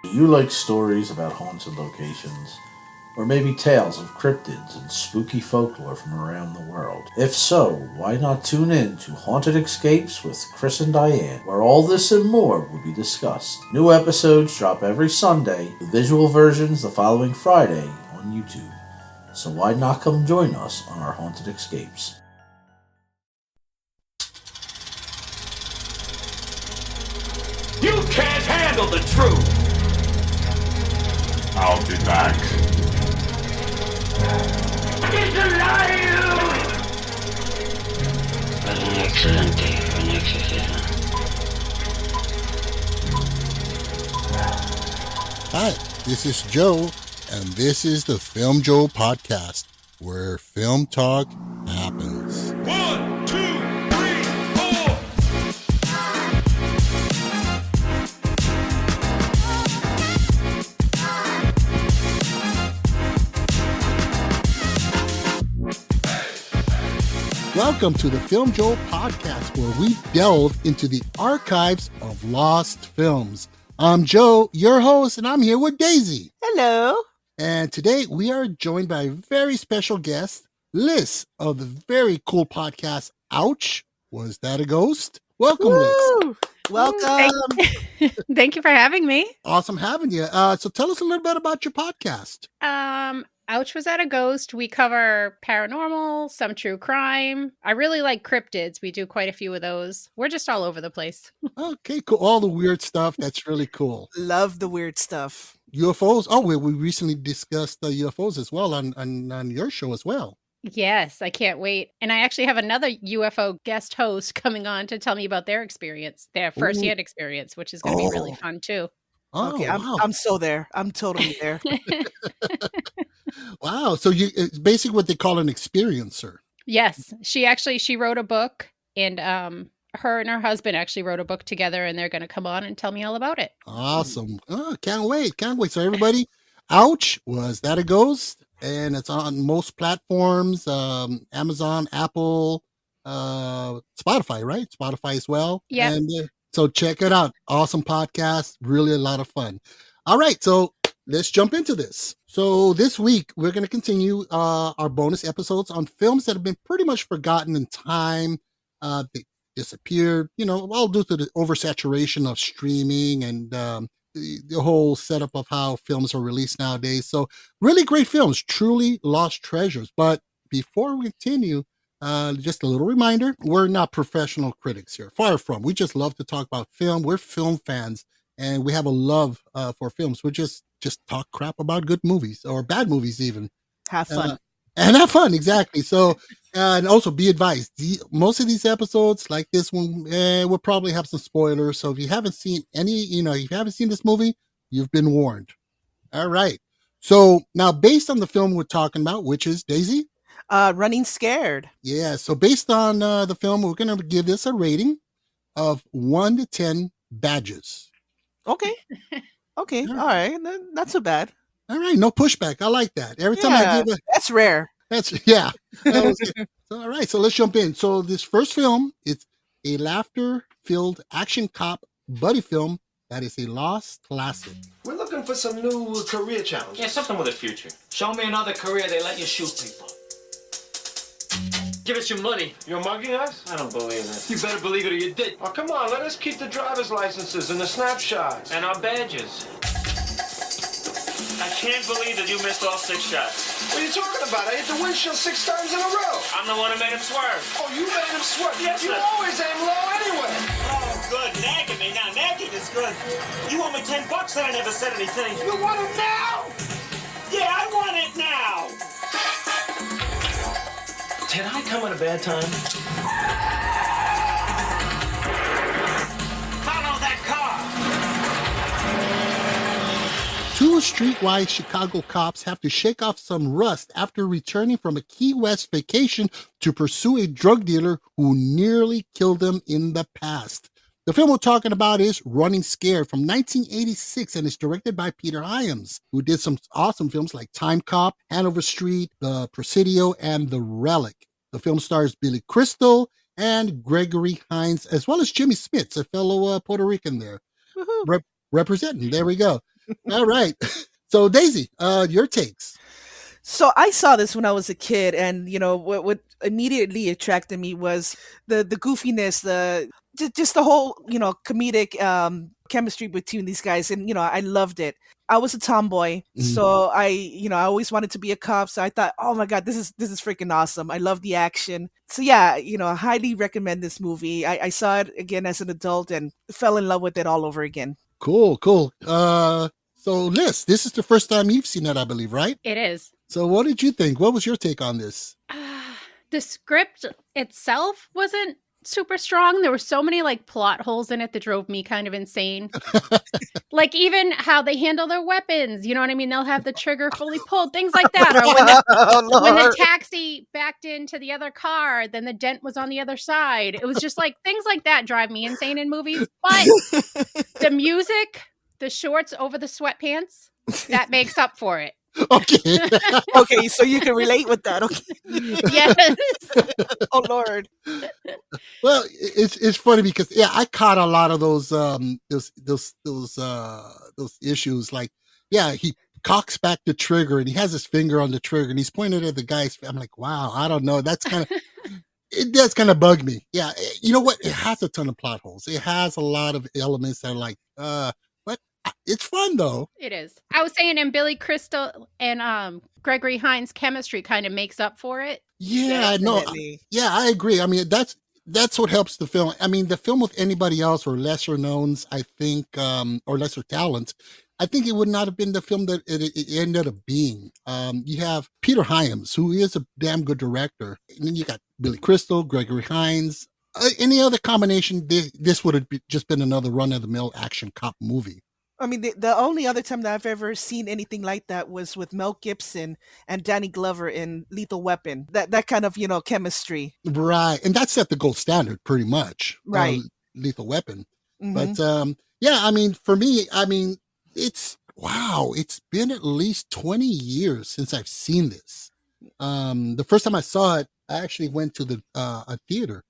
Do you like stories about haunted locations? Or maybe tales of cryptids and spooky folklore from around the world? If so, why not tune in to Haunted Escapes with Chris and Diane, where all this and more will be discussed. New episodes drop every Sunday, with visual versions the following Friday on YouTube. So why not come join us on our Haunted Escapes? You can't handle the truth! I'll be back. It's alive! What an excellent day for an exorcism. Hi, this is Joe, and this is the Filmjoe podcast, where film talk happens. 1, 2, 3, 4! Welcome to the Filmjoe podcast, where we delve into the archives of lost films. I'm Joe, your host, and I'm here with Daisy. Hello. And today we are joined by a very special guest, Liss, of the very cool podcast, Ouch, Was That a Ghost? Welcome, Liss. Woo! Welcome. Thank you for having me. Awesome having you. So tell us a little bit about your podcast. Ouch, Was That a Ghost? We cover paranormal, some true crime. I really like cryptids. We do quite a few of those. We're just all over the place. Okay, cool. All the weird stuff. That's really cool. Love the weird stuff. UFOs. Oh, we recently discussed the UFOs as well on your show as well. Yes, I can't wait. And I actually have another UFO guest host coming on to tell me about their experience, their firsthand experience, which is going to be really fun too. Oh, Okay, wow. I'm so there. I'm totally there. Wow. So it's basically what they call an experiencer. Yes, she wrote a book, and her and her husband actually wrote a book together, and they're going to come on and tell me all about it. Awesome. Oh, can't wait. Can't wait. So everybody, Ouch, Was That a Ghost? And it's on most platforms, Amazon, Apple, Spotify, right? Spotify as well. Yep. And so check it out. Awesome podcast. Really a lot of fun. All right. So let's jump into this. So this week, we're going to continue our bonus episodes on films that have been pretty much forgotten in time. They disappeared, all due to the oversaturation of streaming and the whole setup of how films are released nowadays. So really great films, truly lost treasures. But before we continue, just a little reminder, we're not professional critics here. Far from. We just love to talk about film. We're film fans, and we have a love for films. We just talk crap about good movies or bad movies even. Have fun. And have fun, exactly. So, and also be advised, most of these episodes, like this one, will probably have some spoilers. So if you haven't seen if you haven't seen this movie, you've been warned. All right. So now, based on the film we're talking about, which is Daisy? Running Scared. Yeah. So based on the film, we're going to give this a rating of 1 to 10 badges. Okay. Okay. All right. Not so bad. All right. No pushback. I like that. Every time I give that's rare. That was it. So, all right, so let's jump in. So this first film, it's a laughter-filled action cop buddy film that is a lost classic. We're looking for some new career challenges. Yeah, something with a future. Show me another career they let you shoot people. Give us your money. You're mugging us? I don't believe it. You better believe it or you did. Oh, come on, let us keep the driver's licenses and the snapshots. And our badges. I can't believe that you missed all 6 shots. What are you talking about? I hit the windshield 6 times in a row. I'm the one who made him swerve. Oh, you made him sweat. Yes, you sir. always aim low anyway. Oh, good. Nagging me now. Nagging is good. You owe me $10 and I never said anything. You want it now? Yeah, I want it now. Did I come at a bad time? Follow that car. Two streetwise Chicago cops have to shake off some rust after returning from a Key West vacation to pursue a drug dealer who nearly killed them in the past. The film we're talking about is Running Scared from 1986, and it's directed by Peter Hyams, who did some awesome films like Time Cop, Hanover Street, The Presidio, and The Relic. The film stars Billy Crystal and Gregory Hines, as well as Jimmy Smits, a fellow Puerto Rican there. Representing. There we go. All right. So Daisy, your takes. So I saw this when I was a kid, and what immediately attracted me was the goofiness, just the whole comedic chemistry between these guys, and I loved it. I was a tomboy, Mhm. so I always wanted to be a cop. So I thought, oh my god, this is freaking awesome. I love the action. So yeah, I highly recommend this movie. I saw it again as an adult and fell in love with it all over again. Cool. So Liz, this is the first time you've seen it, I believe, right? It is. So what did you think? What was your take on this? The script itself wasn't super strong. There were so many like plot holes in it that drove me kind of insane. Like even how they handle their weapons. You know what I mean? They'll have the trigger fully pulled, things like that. Or when the taxi backed into the other car, then the dent was on the other side. It was just like things like that drive me insane in movies. But the music, the shorts over the sweatpants, that makes up for it. Okay. Okay, so you can relate with that. Okay. Yes. Oh Lord. Well, it's funny because I caught a lot of those issues. Like, he cocks back the trigger and he has his finger on the trigger and he's pointing at the guy's. I'm like, wow, I don't know. That's kind of it does kind of bug me. Yeah, you know what? It has a ton of plot holes. It has a lot of elements that are like, but it's fun though. It is. I was saying, and Billy Crystal and Gregory Hines' chemistry kind of makes up for it. Yeah, no, Definitely. I agree. I mean, that's what helps the film. I mean, the film with anybody else or lesser knowns, I think, or lesser talents, I think it would not have been the film that it ended up being. You have Peter Hyams, who is a damn good director, and then you got Billy Crystal, Gregory Hines. Any other combination, this would have just been another run-of-the-mill action cop movie. I mean, the only other time that I've ever seen anything like that was with Mel Gibson and Danny Glover in Lethal Weapon. That kind of chemistry. Right, and that set the gold standard pretty much. Right. Lethal Weapon. Mhm. But I mean, for me, it's been at least 20 years since I've seen this. The first time I saw it, I actually went to a theater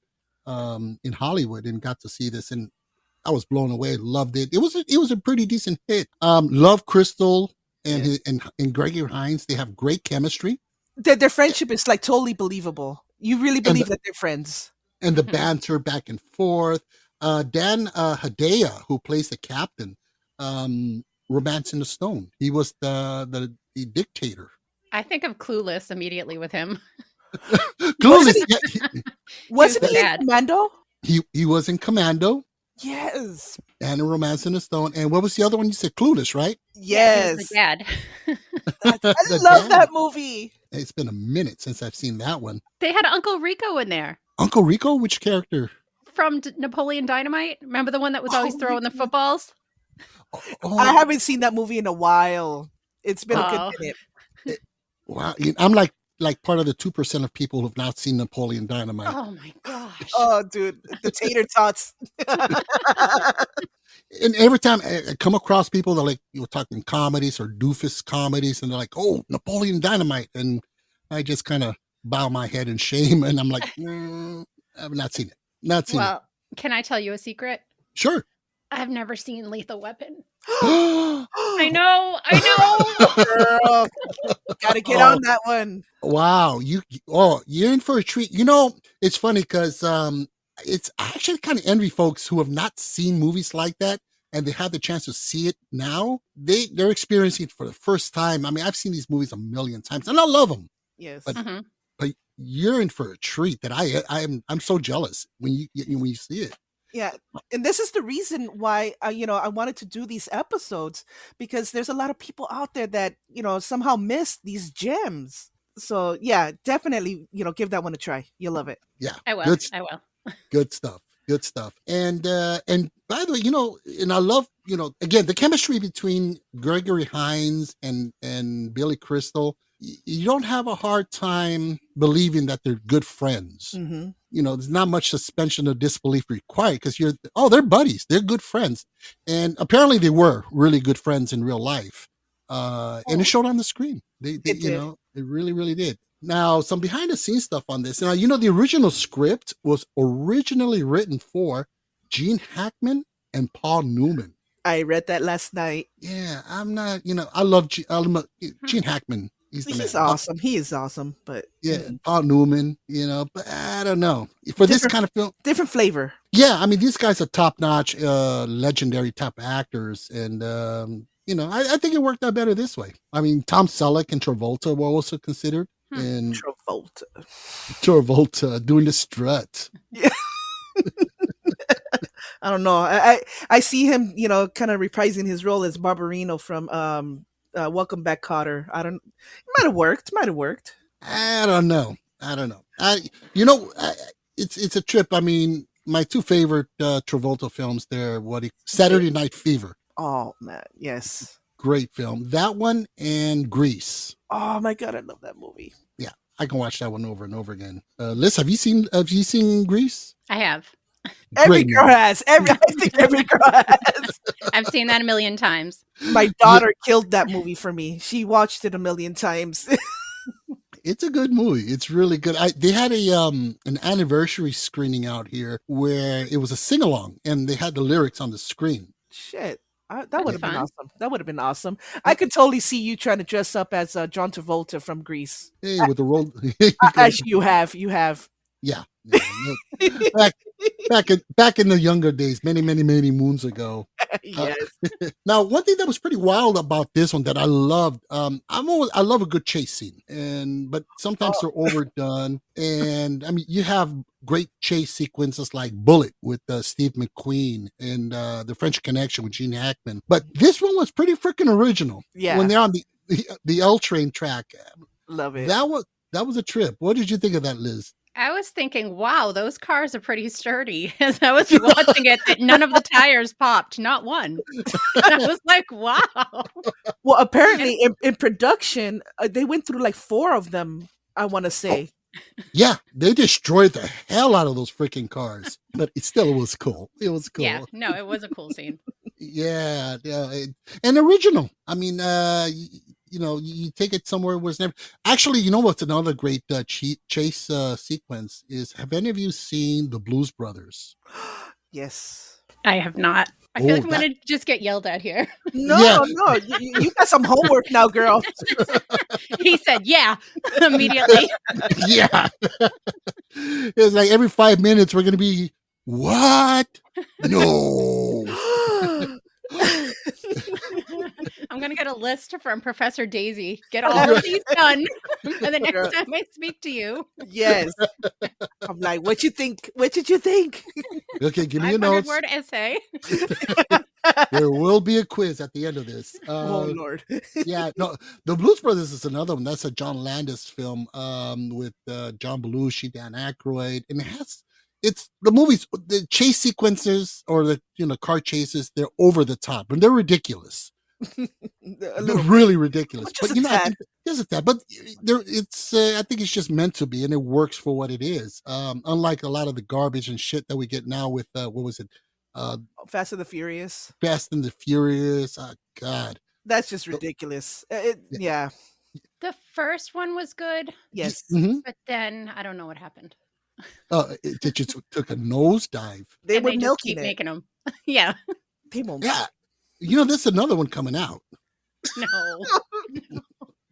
in Hollywood and got to see this, and I was blown away. Loved it. It was a pretty decent hit. Love Crystal and and Gregory Hines. They have great chemistry, Their friendship is like totally believable. You really and believe that they're friends. the banter back and forth. Dan Hedaya, who plays the captain, Romance in the Stone. He was the dictator. I think of Clueless immediately with him. Clueless. Wasn't he in Dad. Commando? He was in Commando Yes. and in Romance in the Stone. And what was the other one? You said Clueless, right? Yeah, he was Yes. the dad. I The love dad. that movie. It's been a minute since I've seen that one. They had Uncle Rico in there Uncle Rico, which character? from Napoleon Dynamite. Remember the one that was always throwing the footballs? Oh, I haven't seen that movie in a while. It's been a Oh. good minute. wow. I'm like part of the 2% of people who have not seen Napoleon Dynamite. Oh my gosh. Oh, dude, the tater tots. And every time I come across people that you're talking comedies or doofus comedies, and they're like, "Oh, Napoleon Dynamite," and I just kind of bow my head in shame, and I'm like, "I've not seen it. Not seen it." Well, can I tell you a secret? Sure. I've never seen Lethal Weapon. Wow. I know. Girl, gotta get on that one. You're in for a treat. You know, it's funny because it's I actually kind of envy folks who have not seen movies like that and they have the chance to see it now. They're experiencing it for the first time. I mean, I've seen these movies a million times and I love them, Yes. but Mhm. but you're in for a treat that I'm so jealous when you see it. Yeah, and this is the reason why I wanted to do these episodes, because there's a lot of people out there that somehow miss these gems. So yeah, definitely give that one a try. You'll love it. Yeah, I will. good I will. good stuff. Good stuff. And by the way, and I love, again, the chemistry between Gregory Hines and Billy Crystal. You don't have a hard time believing that they're good friends. Mm-hmm. There's not much suspension of disbelief required because they're buddies. They're good friends. And apparently they were really good friends in real life. And it showed on the screen. They It did. it really, really did. Now, some behind the scenes stuff on this. Now, the original script was originally written for Gene Hackman and Paul Newman. I read that last night. Yeah, I'm not. I love Gene Hackman. He's the He's man. awesome. He is awesome, but Yeah, Paul Newman. But I don't know for this Different- kind of film. different flavor. Yeah, I mean these guys are top notch, legendary type actors, and I think it worked out better this way. I mean Tom Selleck and Travolta were also considered, and Travolta doing the strut. Yeah. I don't know. I see him, kind of reprising his role as Barbarino from Welcome Back, Kotter. It might have worked. I don't know. It's a trip. I mean, my two favorite Travolta films. They're Saturday Night Fever. Oh man, yes. Great film. That one and Grease. Oh my god, I love that movie. Yeah, I can watch that one over and over again. Liz, have you seen Grease? I have. Every girl has. I think every girl has. I've seen that a million times. My daughter killed that movie for me. She watched it a million times. It's a good movie. It's really good. They had an anniversary screening out here where it was a sing along, and they had the lyrics on the screen. Shit. That would have been awesome. That would have been awesome. I could totally see you trying to dress up as John Travolta from Grease. Hey, with the roll. Actually, you have. Yeah. Back in the younger days, many moons ago. Yes. Now, one thing that was pretty wild about this one that I loved, I love a good chase scene, but sometimes they're overdone. And I mean, you have great chase sequences like Bullet with Steve McQueen and The French Connection with Gene Hackman. But this one was pretty freaking original. Yeah. When they're on the L train track, love it. That was a trip. What did you think of that, Liz? I was thinking, wow, those cars are pretty sturdy. As I was watching it, that none of the tires popped, not one. I was like, wow. Well, apparently in production, they went through like 4 of them, I want to say. Yeah, they destroyed the hell out of those freaking cars, but it still was cool. It was cool. Yeah, no, it was a cool scene. Yeah, and original. I mean, you take it somewhere where it's never. Actually, you know what's another great chase sequence is? Have any of you seen the Blues Brothers? Yes. I have not. I feel like I'm going to just get yelled at here. No. You got some homework now, girl. He said, yeah, immediately. Yeah. It's like every 5 minutes we're going to be, what? No. I'm going to get a list from Professor Daisy. Get all of these done for the next time I speak to you. Yes. I'm like, what you think? What did you think? Okay, give me your notes. 500-word essay. There will be a quiz at the end of this. Oh, Lord. Yeah, no, The Blues Brothers is another one. That's a John Landis film with John Belushi, Dan Aykroyd. And it's the movies, the chase sequences or the car chases, they're over the top and they're ridiculous. They're really ridiculous. But there's a tad. But I think it's just meant to be, and it works for what it is. Unlike a lot of the garbage and shit that we get now with what was it? Fast and the Furious. Fast and the Furious. Oh, God. That's just ridiculous. Yeah. The first one was good. Yes. Mm-hmm. But then I don't know what happened. It just took a nosedive. They were just milking keep it. making them. Yeah. Yeah. There's another one coming out. No.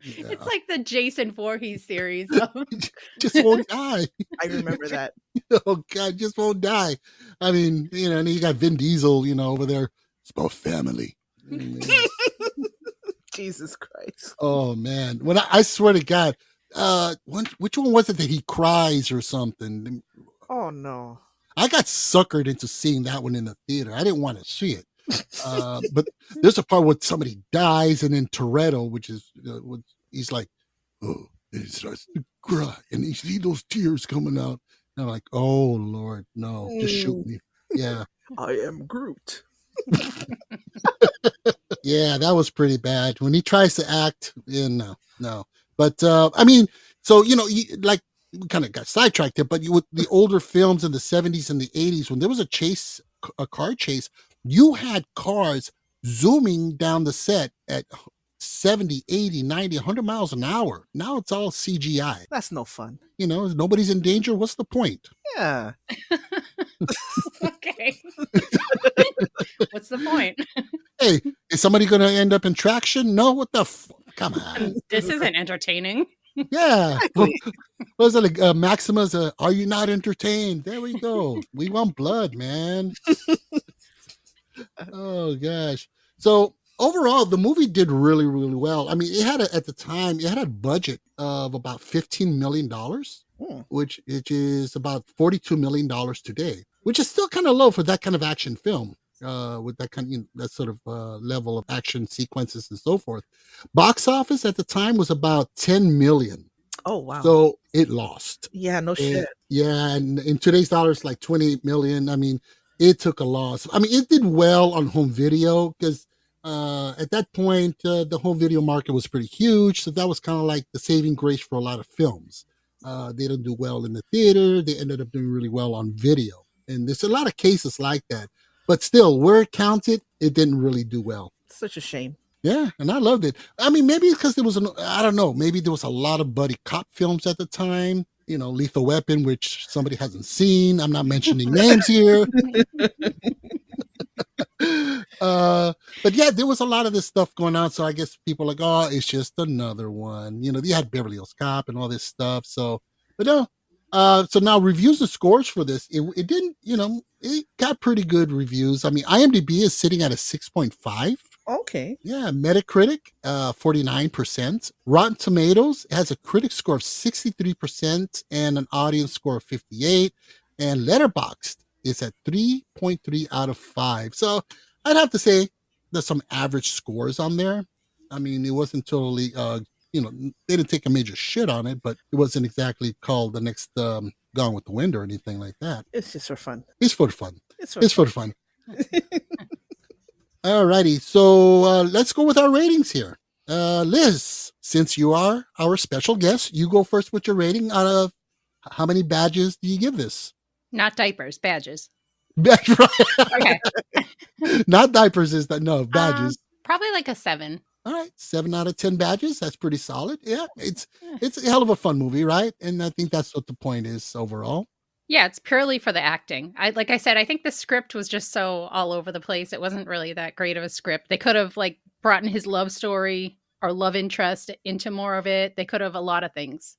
Yeah. It's like the Jason Voorhees series. Just won't die. I remember that. Oh, God, just won't die. I mean, and you got Vin Diesel, over there. It's about family. Jesus Christ. Oh, man. When I swear to God, which one was it that he cries or something? Oh, no. I got suckered into seeing that one in the theater. I didn't want to see it. But there's a part where somebody dies, and then Toretto, which is he's like, oh, and he starts to cry, and you see those tears coming out. And I'm like, oh Lord, no, just shoot me. Yeah, I am Groot. Yeah, that was pretty bad when he tries to act. No. But I mean, so like we kind of got sidetracked there. But with the older films in the 70s and the 80s, when there was a car chase. You had cars zooming down the set at 70, 80, 90, 100 miles an hour. Now it's all CGI. That's no fun. Nobody's in danger. What's the point? Yeah. Okay. What's the point? Hey, is somebody going to end up in Traction? No, what the come on. This isn't entertaining. Yeah. Exactly. What was it like Maxima's are you not entertained? There we go. We want blood, man. Oh gosh. So overall, the movie did really, really well. I mean, at the time, it had a budget of about $15 million, which is about $42 million today, which is still kind of low for that kind of action film. With that kind of that sort of level of action sequences and so forth. Box office at the time was about 10 million. Oh wow. So it lost. Yeah, no And, shit. yeah, and in today's dollars, like 28 million. I mean, it took a loss. I mean, it did well on home video because at that point, the home video market was pretty huge. So that was kind of like the saving grace for a lot of films. They didn't do well in the theater. They ended up doing really well on video. And there's a lot of cases like that. But still, where it counted, it didn't really do well. Such a shame. Yeah, and I loved it. I mean, maybe because there was I don't know, maybe there was a lot of buddy cop films at the time. Lethal Weapon, which somebody hasn't seen. I'm not mentioning names here. But yeah, there was a lot of this stuff going on. So I guess people are like, oh, it's just another one. They had Beverly Hills Cop and all this stuff. So, but no. So now reviews and scores for this, it didn't, it got pretty good reviews. I mean, IMDb is sitting at a 6.5. Okay. Yeah, Metacritic, 49%. Rotten Tomatoes has a critic score of 63% and an audience score of 58. And Letterboxd is at 3.3 out of 5. So I'd have to say there's some average scores on there. I mean, it wasn't totally, they didn't take a major shit on it, but it wasn't exactly called the next Gone with the Wind or anything like that. It's just for fun. It's for fun. It's for fun. Alrighty, so let's go with our ratings here. Liz, since you are our special guest, you go first with your rating out of how many badges do you give this? Not diapers, badges. Okay. Not diapers is that, no, badges. Probably like a 7. All right, 7 out of 10 badges. That's pretty solid. Yeah, it's a hell of a fun movie, right? And I think that's what the point is overall. Yeah, it's purely for the acting. Like I said, I think the script was just so all over the place. It wasn't really that great of a script. They could have brought in his love story or love interest into more of it. They could have a lot of things.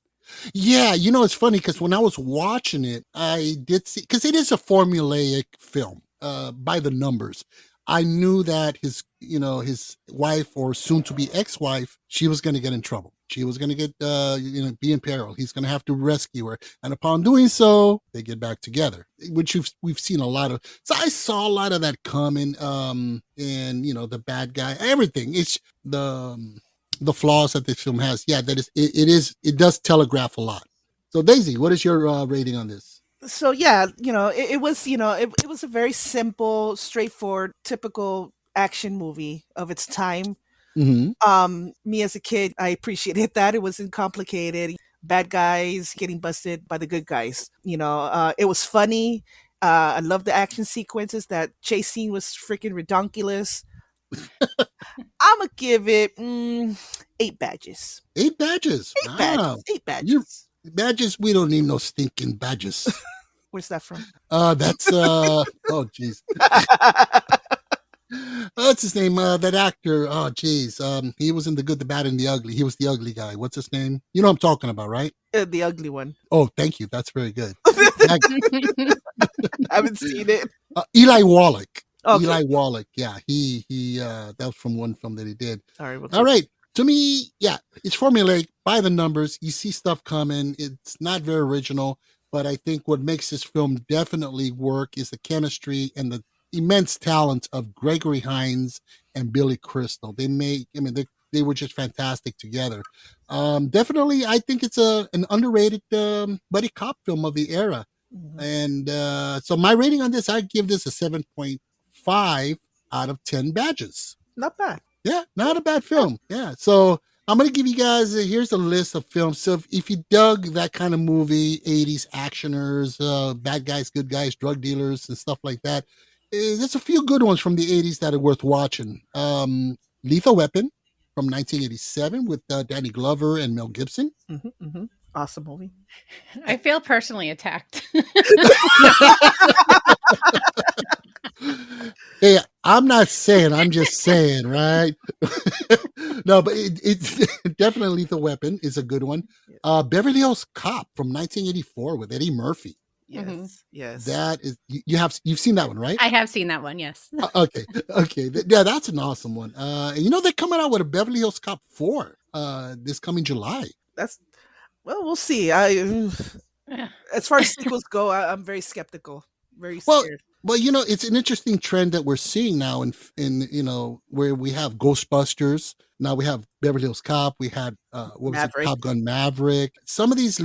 Yeah, it's funny because when I was watching it, I did see, because it is a formulaic film by the numbers. I knew that his wife or soon to be ex-wife, she was going to get in trouble. She was going to get, be in peril. He's going to have to rescue her. And upon doing so, they get back together, which we've seen a lot of. So I saw a lot of that coming. And, the bad guy, everything. It's the flaws that this film has. Yeah, it does telegraph a lot. So Daisy, what is your rating on this? So yeah, it was a very simple, straightforward, typical action movie of its time. Mm-hmm. Me as a kid, I appreciated that. It wasn't complicated. Bad guys getting busted by the good guys. It was funny. I love the action sequences. That chase scene was freaking redonkulous. I'm gonna give it 8 badges. 8 badges. 8 wow. badges. 8 badges. Badges, we don't need no stinking badges. Where's that from? That's oh jeez. What's his name? That actor. Oh geez. He was in The Good, the Bad, and the Ugly. He was the ugly guy. What's his name? You know what I'm talking about, right? The ugly one. Oh, thank you. That's very good. I haven't seen it. Eli Wallach. Okay. Eli Wallach. Yeah, he that was from one film that he did. All right. To me, yeah, it's formulaic by the numbers. You see stuff coming. It's not very original, but I think what makes this film definitely work is the chemistry and the immense talent of Gregory Hines and Billy Crystal. They were just fantastic together. Definitely, I think it's an underrated buddy cop film of the era. Mm-hmm. And so my rating on this, I give this a 7.5 out of 10 badges. Not bad. Yeah, not a bad film. Yeah, so I'm going to give you guys, here's a list of films. So if you dug that kind of movie, 80s actioners, bad guys, good guys, drug dealers, and stuff like that, there's a few good ones from the 80s that are worth watching. Lethal Weapon from 1987 with Danny Glover and Mel Gibson. Mm-hmm, mm-hmm. Awesome movie. I feel personally attacked. Hey, I'm not saying, I'm just saying, right? No, but it's definitely Lethal Weapon is a good one. Beverly Hills Cop from 1984 with Eddie Murphy. Yes, yes. That is you've seen that one, right? I have seen that one, yes. Okay. Yeah, that's an awesome one. And they're coming out with a Beverly Hills Cop 4 this coming July. Well, we'll see. As far as sequels go, I'm very skeptical. Very Well, scared. well, it's an interesting trend that we're seeing now in where we have Ghostbusters. Now we have Beverly Hills Cop. We had what was it, Maverick. Top Gun Maverick. Some of these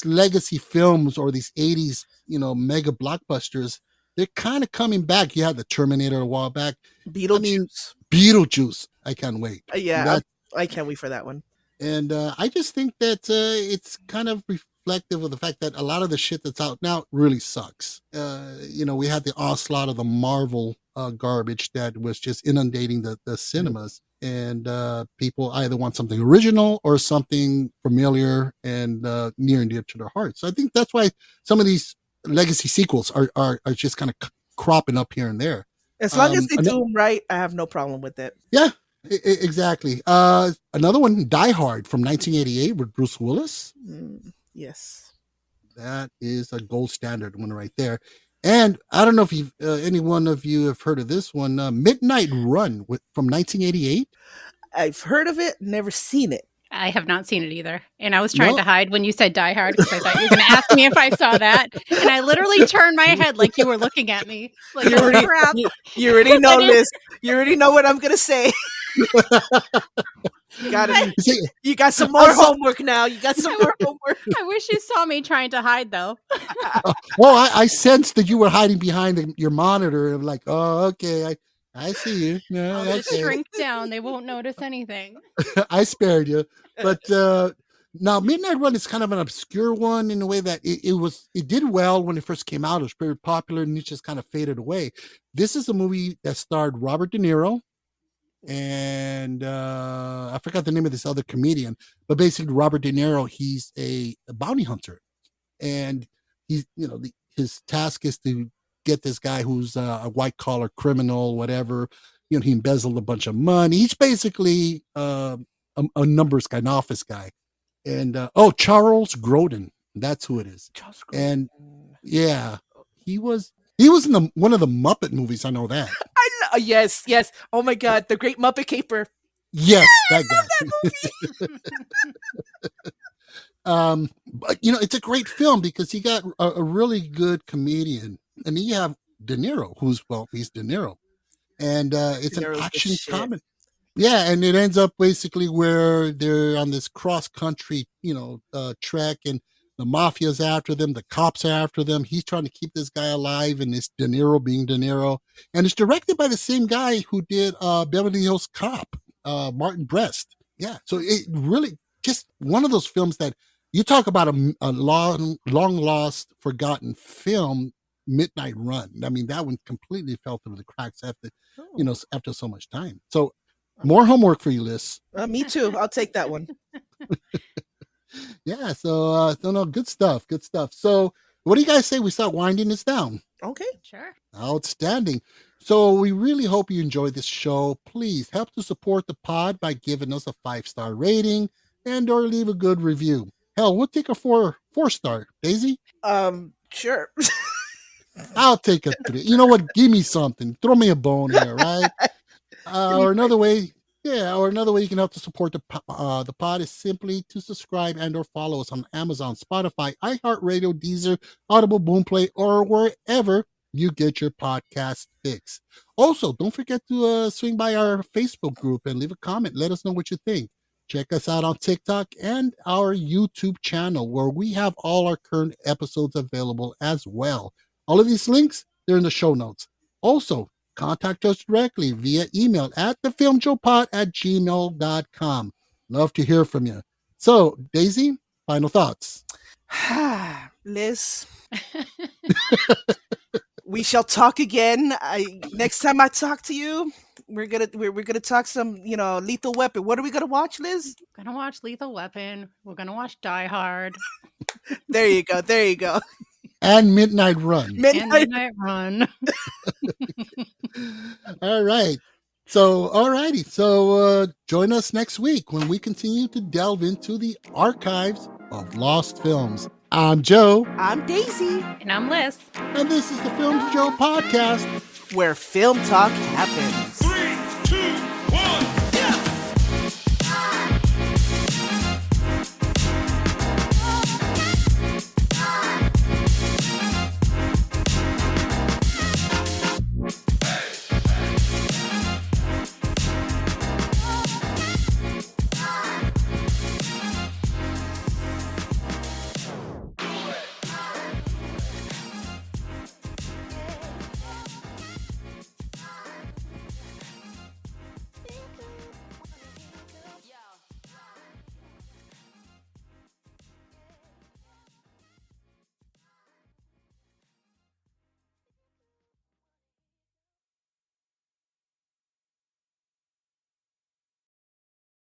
legacy films or these 80s, mega blockbusters, they're kind of coming back. You had the Terminator a while back. Beetlejuice. I mean, Beetlejuice. I can't wait. Yeah, I can't wait for that one. And I just think that it's kind of reflective of the fact that a lot of the shit that's out now really sucks. We had the onslaught of the Marvel garbage that was just inundating the cinemas. And people either want something original or something familiar and near and dear to their hearts. So I think that's why some of these legacy sequels are just kind of cropping up here and there. As long as they do them right, I have no problem with it. Yeah. Exactly. Another one, Die Hard from 1988 with Bruce Willis. Yes. That is a gold standard one right there. And I don't know if any one of you have heard of this one, Midnight Run from 1988. I've heard of it, never seen it. I have not seen it either. And I was trying to hide when you said Die Hard because I thought you were going to ask me if I saw that. And I literally turned my head like you were looking at me. Like, You already, crap. you already know this. You already know what I'm going to say. You got some more homework now. You got some more homework. I wish you saw me trying to hide, though. Well, I sensed that you were hiding behind your monitor. I'm like, oh, okay. I see you. No, I'll just shrink down. They won't notice anything. I spared you. But now Midnight Run is kind of an obscure one in a way that it did well when it first came out. It was very popular and it just kind of faded away. This is a movie that starred Robert De Niro and I forgot the name of this other comedian, but basically Robert De Niro, he's a bounty hunter, and he's his task is to get this guy who's a white collar criminal, whatever. He embezzled a bunch of money. He's basically a numbers guy, an office guy. And Charles Grodin, that's who it is. And yeah, he was in one of the Muppet movies. I know that. Yes. Oh my God, the Great Muppet Caper. Yes, that guy. But it's a great film because he got a really good comedian, and then you have De Niro, he's De Niro, and it's an action comedy. Yeah, and it ends up basically where they're on this cross country, trek, and the mafia's after them, the cops are after them. He's trying to keep this guy alive, and it's De Niro being De Niro, and it's directed by the same guy who did Beverly Hills Cop, Martin Brest. Yeah, so it really just one of those films that you talk about a long lost, forgotten film. Midnight Run. I mean, that one completely fell through the cracks after so much time. So more homework for you, Liss. Me too. I'll take that one. Yeah. So no, good stuff. Good stuff. So what do you guys say we start winding this down? Okay. Sure. Outstanding. So we really hope you enjoyed this show. Please help to support the pod by giving us a 5-star rating and or leave a good review. Hell, we'll take a 4-star. Daisy? Sure. I'll take a 3. You know what? Give me something. Throw me a bone here, right? Or another way you can help to support the pod is simply to subscribe and or follow us on Amazon, Spotify, iHeartRadio, Deezer, Audible, Boomplay, or wherever you get your podcast fix. Also, don't forget to swing by our Facebook group and leave a comment. Let us know what you think. Check us out on TikTok and our YouTube channel, where we have all our current episodes available as well. All of these links, they're in the show notes. Also, contact us directly via email at thefilmjoepod@gmail.com. Love to hear from you. So, Daisy, final thoughts. Liz, we shall talk again. Next time I talk to you, we're gonna talk some, Lethal Weapon. What are we gonna watch, Liz? We're gonna watch Lethal Weapon. We're gonna watch Die Hard. There you go. And Midnight Run. And Midnight. Midnight Run. All right. So, all righty. So join us next week when we continue to delve into the archives of lost films. I'm Joe. I'm Daisy, And I'm Liss. And this is the Filmjoe podcast. where film talk happens.